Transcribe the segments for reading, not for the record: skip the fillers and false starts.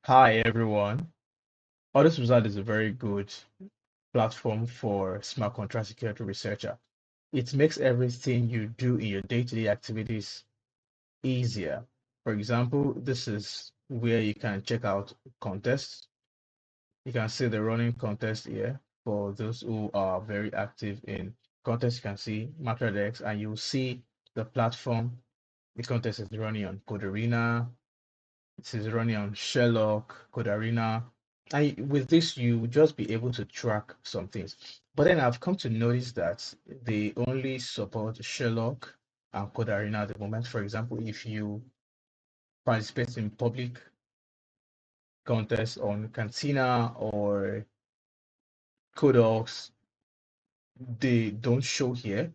Hi everyone. Audit Wizard is a very good platform for smart contract security researcher. It makes everything you do in your day-to-day activities easier. For example, this is where you can check out contests. You can see the running contest here for those who are very active in contests. You can see MakerDex and you'll see the platform. The contest is running on Coderina. It is running on Sherlock, Codarina. And with this, you will just be able to track some things. But then I've come to notice that they only support Sherlock and Codarina at the moment. For example, if you participate in public contests on Cantina or Codocs, they don't show here.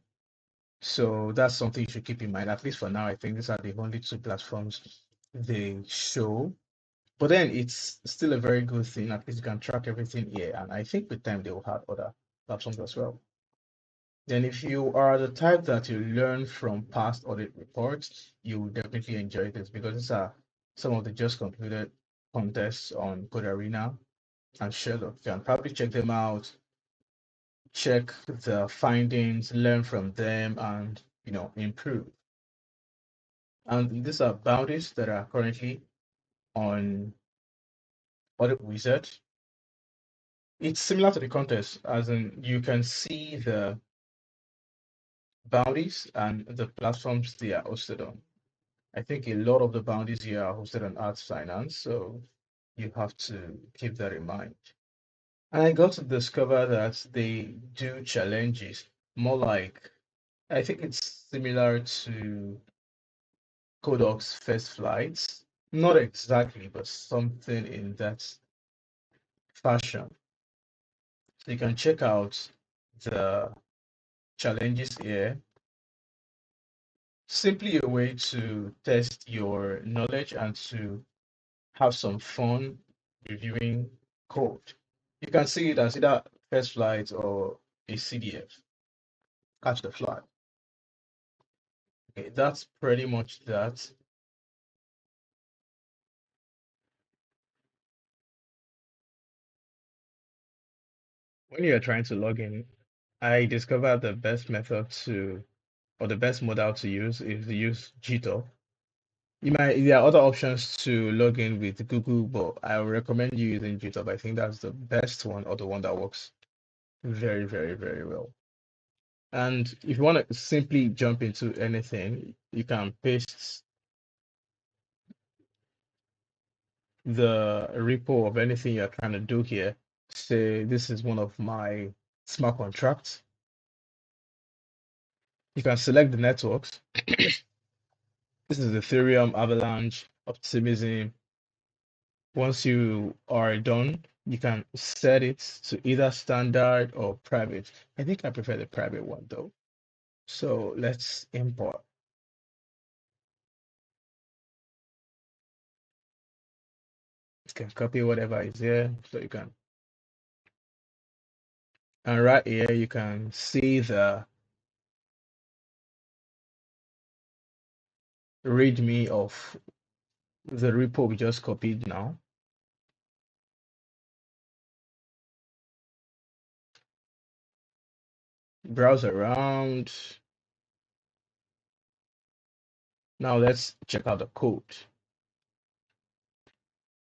So that's something you should keep in mind. At least for now, I think these are the only two platforms they show. But then it's still a very good thing. At least you can track everything here. And I think with time they will have other platforms as well. Then if you are the type that you learn from past audit reports, you will definitely enjoy this because these are some of the just concluded contests on Code Arena and Sherlock. You can probably check them out, check the findings, learn from them, and improve. And these are bounties that are currently on Audit Wizard. It's similar to the contest, as in you can see the bounties and the platforms they are hosted on. I think a lot of the bounties here are hosted on Arts Finance, so you have to keep that in mind. And I got to discover that they do challenges, more like I think it's similar to Kodok's first flights. Not exactly, but something in that fashion. So you can check out the challenges here. Simply a way to test your knowledge and to have some fun reviewing code. You can see it as either first flight or a CDF, catch the flight. Okay, that's pretty much that. When you're trying to log in, I discovered the best method to, or the best modal to use is to use GitHub. There are other options to log in with Google, but I would recommend you using GitHub. I think that's the best one or the one that works very, very, very well. And if you want to simply jump into anything, you can paste the repo of anything you're trying to do here. Say this is one of my smart contracts. You can select the networks. This is Ethereum, Avalanche, Optimism. Once you are done, you can set it to either standard or private. I think I prefer the private one though. So let's import. You can copy whatever is here. So you can, and right here you can see the readme of the repo we just copied now. Browse around. Now let's check out the code.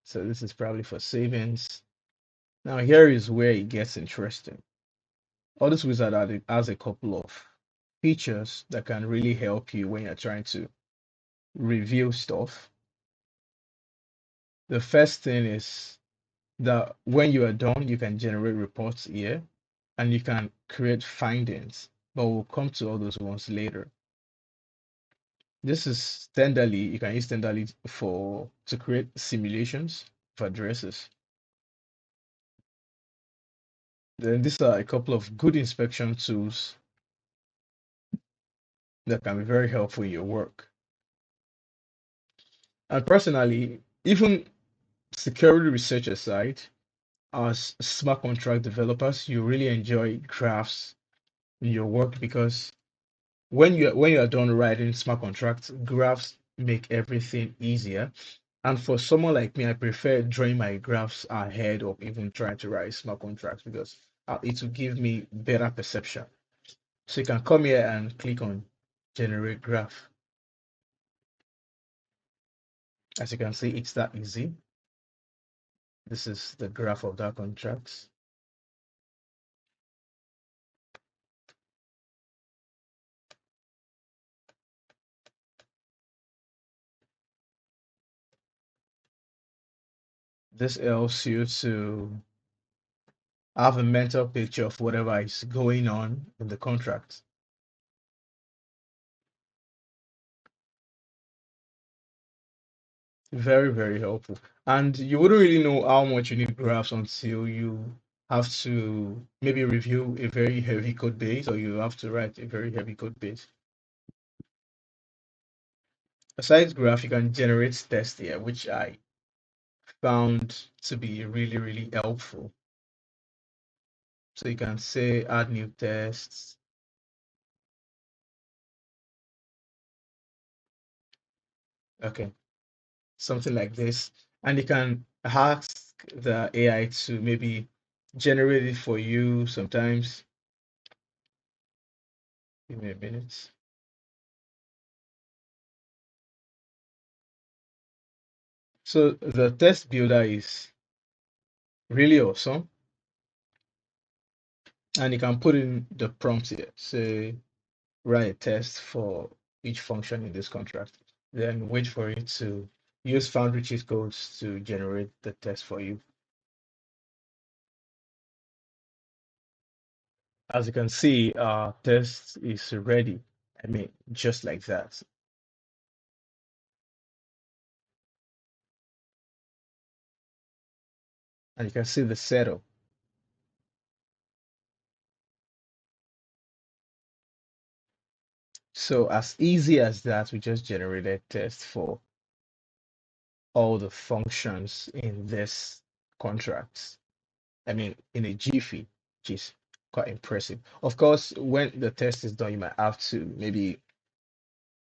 So this is probably for savings. Now here is where it gets interesting. Audit Wizard has a couple of features that can really help you when you're trying to review stuff. The first thing is that when you are done, you can generate reports here and you can create findings, but we'll come to all those ones later. This is tenderly, you can use tenderly to create simulations of addresses. Then these are a couple of good inspection tools that can be very helpful in your work. And personally, even security research aside, as smart contract developers, you really enjoy graphs in your work because when you are done writing smart contracts, graphs make everything easier. And for someone like me, I prefer drawing my graphs ahead of even trying to write smart contracts because it will give me better perception. So you can come here and click on generate graph. As you can see, it's that easy. This is the graph of that contract. This helps you to have a mental picture of whatever is going on in the contract. Very, very helpful. And you wouldn't really know how much you need graphs until you have to maybe review a very heavy code base or you have to write a very heavy code base. Besides graph, you can generate tests here, which I found to be really, really helpful. So you can say add new tests. Okay, something like this. And you can ask the AI to maybe generate it for you sometimes. Give me a minute. So the test builder is really awesome. And you can put in the prompt here. Say, write a test for each function in this contract. Then wait for it to use Foundry cheat codes to generate the test for you. As you can see, our test is ready. I mean, just like that. And you can see the setup. So as easy as that, we just generated test for all the functions in this contract. I mean, in a jiffy, which is quite impressive. Of course, when the test is done, you might have to maybe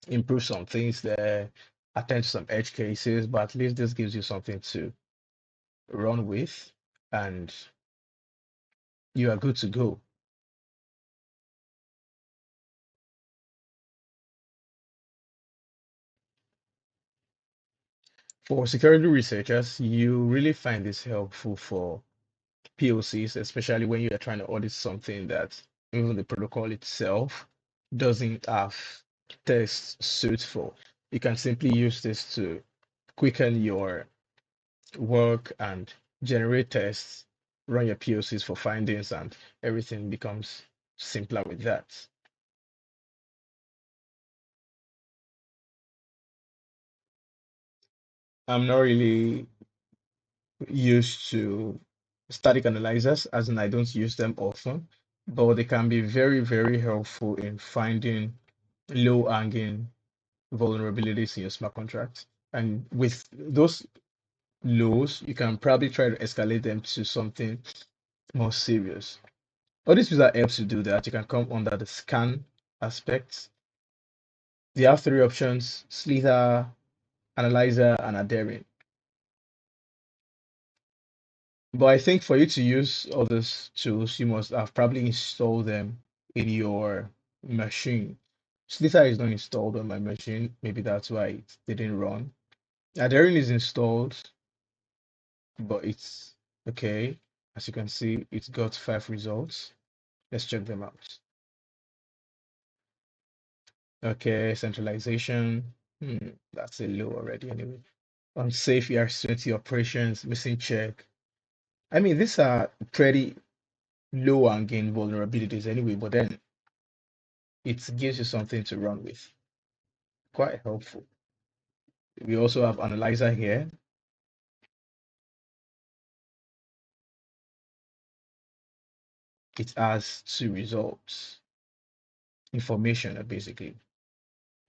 improve some things there, attend to some edge cases, but at least this gives you something to run with, and you are good to go. For security researchers, you really find this helpful for POCs, especially when you are trying to audit something that even the protocol itself doesn't have test suits for. You can simply use this to quicken your work and generate tests, run your POCs for findings, and everything becomes simpler with that. I'm not really used to static analyzers, as in I don't use them often, but they can be very, very helpful in finding low-hanging vulnerabilities in your smart contracts. And with those lows, you can probably try to escalate them to something more serious. Audit Wizard helps you do that. You can come under the scan aspects. They have three options: Slither, Analyzer, and Adhering. But I think for you to use all these tools, you must have probably installed them in your machine. Slither is not installed on my machine. Maybe that's why it didn't run. Adhering is installed, but it's okay. As you can see, it's got 5 results. Let's check them out. Okay, centralization. That's a low already anyway. Unsafe ERC20 operations, missing check. I mean, these are pretty low hanging vulnerabilities anyway, but then it gives you something to run with. Quite helpful. We also have analyzer here. It has 2 results. Information, basically.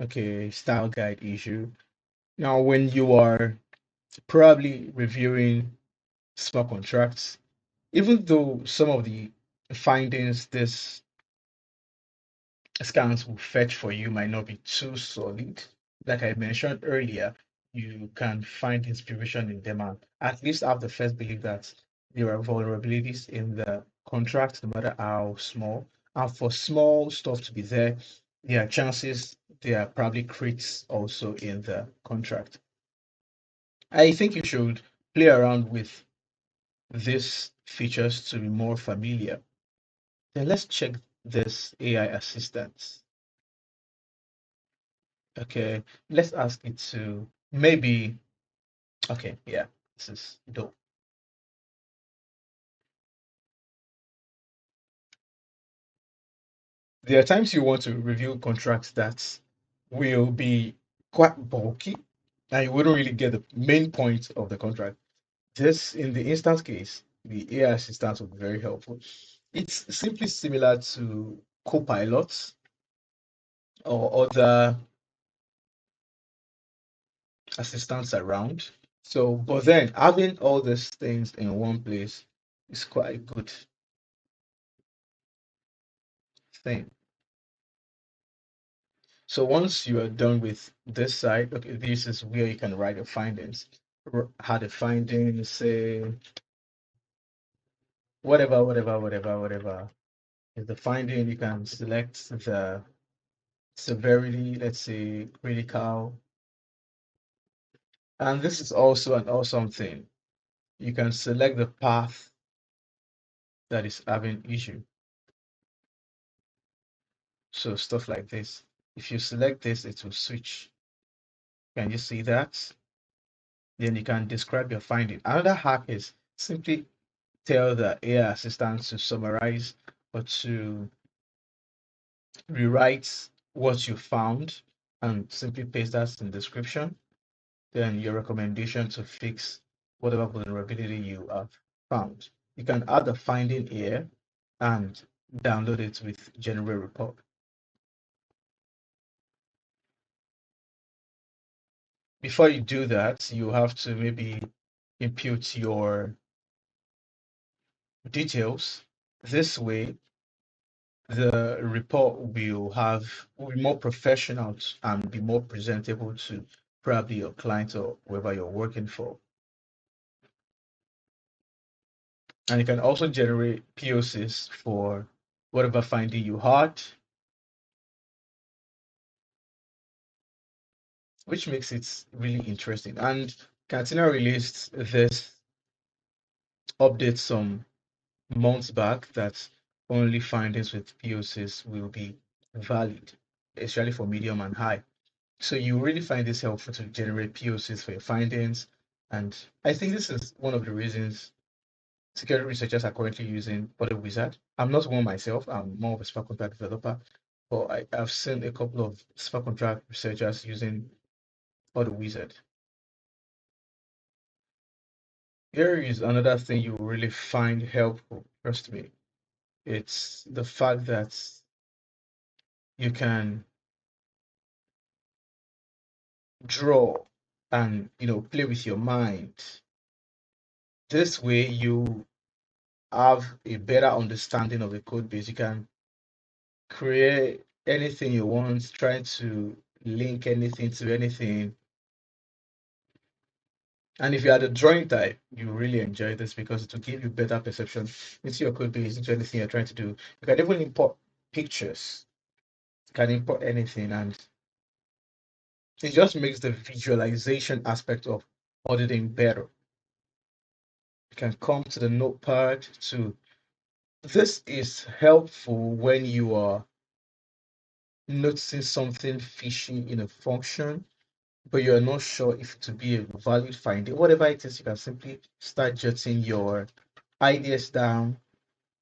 Okay, style guide issue. Now, when you are probably reviewing smart contracts, even though some of the findings this scans will fetch for you might not be too solid, like I mentioned earlier, you can find inspiration in them and at least have the first belief that there are vulnerabilities in the contract, no matter how small. And for small stuff to be there, there are chances there are probably crits also in the contract. I think you should play around with these features to be more familiar. Then let's check this AI assistant. Okay, let's ask it to maybe, okay, yeah, this is dope. There are times you want to review contracts that will be quite bulky and you wouldn't really get the main point of the contract. This, in the instance case, the AI assistant will be very helpful. It's simply similar to Copilot or other assistants around. So, but then having all these things in one place is quite a good thing. So once you are done with this side, okay, this is where you can write your findings. How the findings say whatever is the finding. You can select the severity, let's say critical. And this is also an awesome thing. You can select the path that is having issue. So stuff like this. If you select this, it will switch. Can you see that? Then you can describe your finding. Another hack is simply tell the AI assistant to summarize or to rewrite what you found and simply paste that in the description. Then your recommendation to fix whatever vulnerability you have found. You can add the finding here and download it with general report. Before you do that, you have to maybe input your details. This way, the report will be more professional and be more presentable to probably your client or whoever you're working for. And you can also generate POCs for whatever finding you had, which makes it really interesting. And Cantina released this update some months back that only findings with POCs will be valid, especially for medium and high. So you really find this helpful to generate POCs for your findings. And I think this is one of the reasons security researchers are currently using Audit Wizard. I'm not one myself, I'm more of a smart contract developer, but I've seen a couple of smart contract researchers using Audit Wizard. Here is another thing you will really find helpful, trust me. It's the fact that you can draw and play with your mind. This way you have a better understanding of the code base. You can create anything you want, try to link anything to anything. And if you are the drawing type, you really enjoy this because it will give you better perception into your code base, into anything you're trying to do. You can even import pictures, you can import anything, and it just makes the visualization aspect of auditing better. You can come to the notepad to this is helpful when you are noticing something fishy in a function, but you're not sure if to be a valid finding. Whatever it is, you can simply start jotting your ideas down.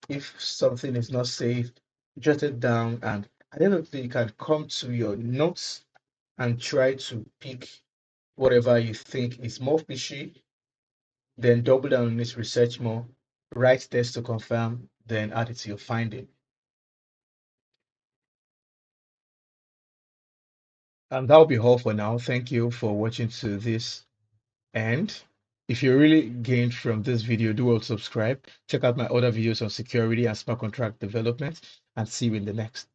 If something is not safe, jot it down, and at the end of the day, you can come to your notes and try to pick whatever you think is more fishy, then double down on it, research more, write tests to confirm, then add it to your finding. And that'll be all for now. Thank you for watching to this end. If you really gained from this video, do also subscribe. Check out my other videos on security and smart contract development, and see you in the next.